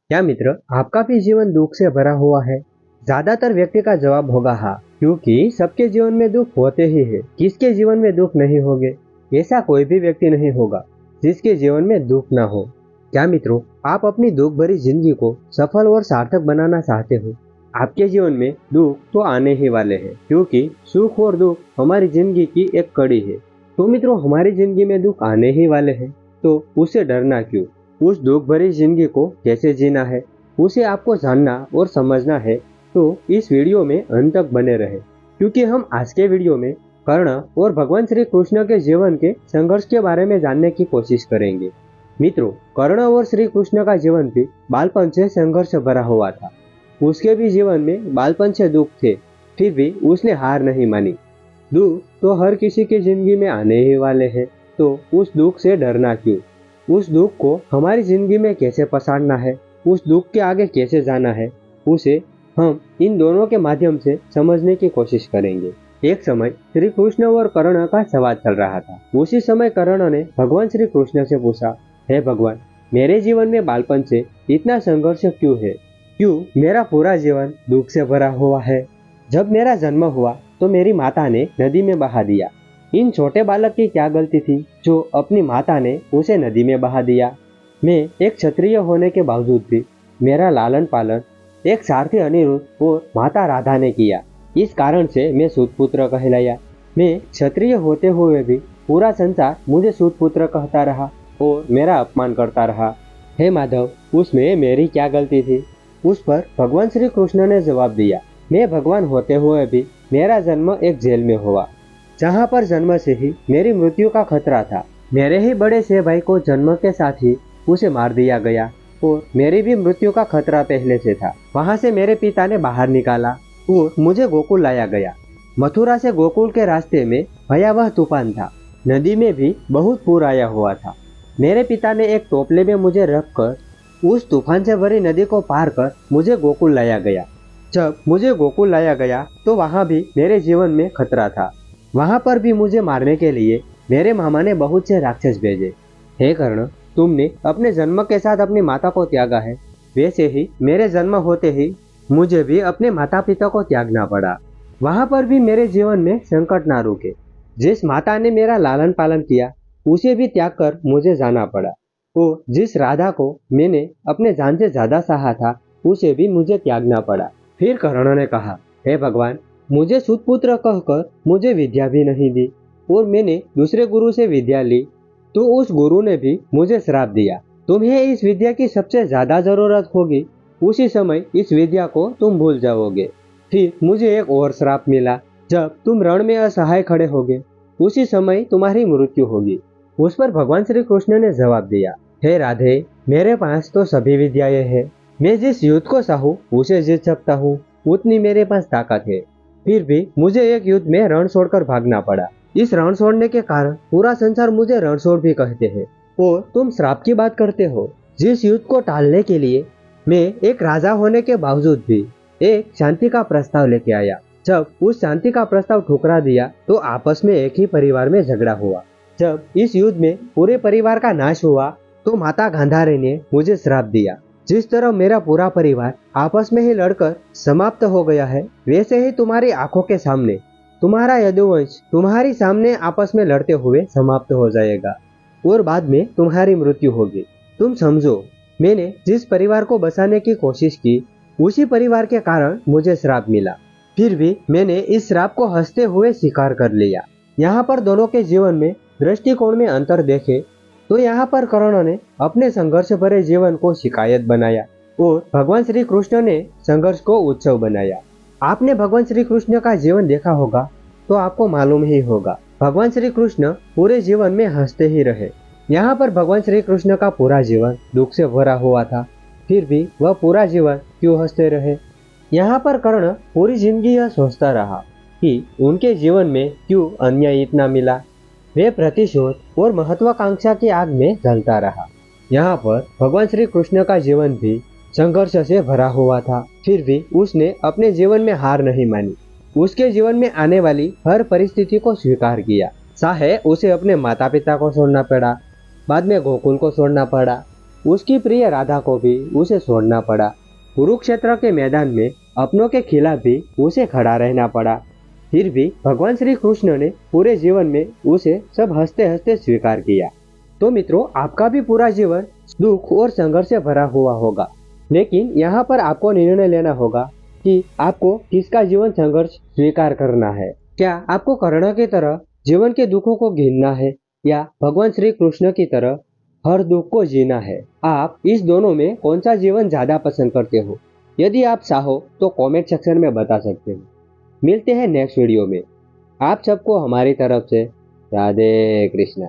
क्या मित्र, आपका भी जीवन दुख से भरा हुआ है? ज्यादातर व्यक्ति का जवाब होगा हाँ, क्योंकि सबके जीवन में दुख होते ही है। किसके जीवन में दुख नहीं होंगे? ऐसा कोई भी व्यक्ति नहीं होगा जिसके जीवन में दुख ना हो। क्या मित्रों, आप अपनी दुख भरी जिंदगी को सफल और सार्थक बनाना चाहते हो? आपके जीवन में दुख तो आने ही वाले हैं, क्योंकि सुख और दुख हमारी जिंदगी की एक कड़ी है। तो मित्रों, हमारी जिंदगी में दुख आने ही वाले हैं, तो उससे डरना क्यों? उस दुख भरी जिंदगी को कैसे जीना है, उसे आपको जानना और समझना है। तो इस वीडियो में अंत तक बने रहे, क्योंकि हम आज के वीडियो में कर्ण और भगवान श्री कृष्ण के जीवन के संघर्ष के बारे में जानने की कोशिश करेंगे। मित्रों, कर्ण और श्री कृष्ण का जीवन भी बालपन से संघर्ष भरा हुआ था। उसके भी जीवन में बालपन से दुख थे, फिर भी उसने हार नहीं मानी। दुख तो हर किसी की जिंदगी में आने ही वाले हैं, तो उस दुख से डरना क्यों? उस दुख को हमारी जिंदगी में कैसे पछाड़ना है, उस दुख के आगे कैसे जाना है, उसे हम इन दोनों के माध्यम से समझने की कोशिश करेंगे। एक समय श्री कृष्ण और कर्ण का संवाद चल रहा था। उसी समय कर्ण ने भगवान श्री कृष्ण से पूछा, हे भगवान, मेरे जीवन में बालपन से इतना संघर्ष क्यों है? क्यों मेरा पूरा जीवन दुख से भरा हुआ है? जब मेरा जन्म हुआ तो मेरी माता ने नदी में बहा दिया। इन छोटे बालक की क्या गलती थी जो अपनी माता ने उसे नदी में बहा दिया? मैं एक क्षत्रिय होने के बावजूद भी मेरा लालन पालन एक सारथी अनिरुद्ध और माता राधा ने किया। इस कारण से मैं सूतपुत्र कहलाया। मैं क्षत्रिय होते हुए भी पूरा संसार मुझे सूतपुत्र कहता रहा और मेरा अपमान करता रहा। हे माधव, उसमें मेरी क्या गलती थी? उस पर भगवान श्री कृष्ण ने जवाब दिया, मैं भगवान होते हुए भी मेरा जन्म एक जेल में हुआ, जहाँ पर जन्म से ही मेरी मृत्यु का खतरा था। मेरे ही बड़े से भाई को जन्म के साथ ही उसे मार दिया गया और मेरी भी मृत्यु का खतरा पहले से था। वहाँ से मेरे पिता ने बाहर निकाला और मुझे गोकुल लाया गया। मथुरा से गोकुल के रास्ते में भयावह तूफान था। नदी में भी बहुत पूर आया हुआ था। मेरे पिता ने एक टोपले में मुझे रखकर उस तूफान से भरी नदी को पार कर मुझे गोकुल लाया गया। जब मुझे गोकुल लाया गया तो वहाँ भी मेरे जीवन में खतरा था। वहाँ पर भी मुझे मारने के लिए मेरे मामा ने बहुत से राक्षस भेजे। हे कर्ण, तुमने अपने जन्म के साथ अपनी माता को त्यागा है, वैसे ही मेरे जन्म होते ही मुझे भी अपने माता पिता को त्यागना पड़ा। वहाँ पर भी मेरे जीवन में संकट ना रुके। जिस माता ने मेरा लालन पालन किया उसे भी त्याग कर मुझे जाना पड़ा, और जिस राधा को मैंने अपने जान से ज्यादा सहा था उसे भी मुझे त्यागना पड़ा। फिर कर्ण ने कहा, हे भगवान, मुझे सूतपुत्र कहकर मुझे विद्या भी नहीं दी, और मैंने दूसरे गुरु से विद्या ली तो उस गुरु ने भी मुझे श्राप दिया। तुम्हें इस विद्या की सबसे ज्यादा जरूरत होगी, उसी समय इस विद्या को तुम भूल जाओगे। फिर मुझे एक और श्राप मिला, जब तुम रण में असहाय खड़े होगे उसी समय तुम्हारी मृत्यु होगी। उस पर भगवान श्री कृष्ण ने जवाब दिया, हे राधे, मेरे पास तो सभी विद्याएं हैं। मैं जिस युद्ध को चाहूँ उसे जीत सकता हूँ, उतनी मेरे पास ताकत है। फिर भी मुझे एक युद्ध में रण छोड़कर भागना पड़ा। इस रण छोड़ने के कारण पूरा संसार मुझे रणछोड़ भी कहते हैं। और तुम श्राप की बात करते हो। जिस युद्ध को टालने के लिए मैं एक राजा होने के बावजूद भी एक शांति का प्रस्ताव लेके आया। जब उस शांति का प्रस्ताव ठुकरा दिया तो आपस में एक ही परिवार में झगड़ा हुआ। जब इस युद्ध में पूरे परिवार का नाश हुआ तो माता गांधारी ने मुझे श्राप दिया। जिस तरह मेरा पूरा परिवार आपस में ही लड़कर समाप्त हो गया है, वैसे ही तुम्हारी आंखों के सामने तुम्हारा यदुवंश तुम्हारी सामने आपस में लड़ते हुए समाप्त हो जाएगा और बाद में तुम्हारी मृत्यु होगी। तुम समझो, मैंने जिस परिवार को बचाने की कोशिश की उसी परिवार के कारण मुझे श्राप मिला। फिर भी मैंने इस श्राप को हंसते हुए स्वीकार कर लिया। यहाँ पर दोनों के जीवन में दृष्टिकोण में अंतर देखे तो यहाँ पर कर्ण ने अपने संघर्ष भरे जीवन को शिकायत बनाया और भगवान श्री कृष्ण ने संघर्ष को उत्सव बनाया। आपने भगवान श्री कृष्ण का जीवन देखा होगा तो आपको मालूम ही होगा, भगवान श्री कृष्ण पूरे जीवन में हंसते ही रहे। यहाँ पर भगवान श्री कृष्ण का पूरा जीवन दुख से भरा हुआ था, फिर भी वह पूरा जीवन क्यों हंसते रहे? यहाँ पर कर्ण पूरी जिंदगी यह सोचता रहा कि उनके जीवन में क्यों अन्याय इतना मिला। वे प्रतिशोध और महत्वाकांक्षा की आग में जलता रहा। यहाँ पर भगवान श्री कृष्ण का जीवन भी संघर्ष से भरा हुआ था, फिर भी उसने अपने जीवन में हार नहीं मानी। उसके जीवन में आने वाली हर परिस्थिति को स्वीकार किया, चाहे उसे अपने माता पिता को छोड़ना पड़ा, बाद में गोकुल को छोड़ना पड़ा, उसकी प्रिय राधा को भी उसे छोड़ना पड़ा। कुरुक्षेत्र के मैदान में अपनों के खिलाफ भी उसे खड़ा रहना पड़ा। फिर भी भगवान श्री कृष्ण ने पूरे जीवन में उसे सब हंसते हंसते स्वीकार किया। तो मित्रों, आपका भी पूरा जीवन दुख और संघर्ष से भरा हुआ होगा, लेकिन यहाँ पर आपको निर्णय लेना होगा कि आपको किसका जीवन संघर्ष स्वीकार करना है। क्या आपको कर्ण की तरह जीवन के दुखों को गिनना है या भगवान श्री कृष्ण की तरह हर दुख को जीना है? आप इस दोनों में कौन सा जीवन ज्यादा पसंद करते हो? यदि आप चाहो तो कमेंट सेक्शन में बता सकते हो। मिलते हैं नेक्स्ट वीडियो में। आप सबको हमारी तरफ से राधे कृष्णा।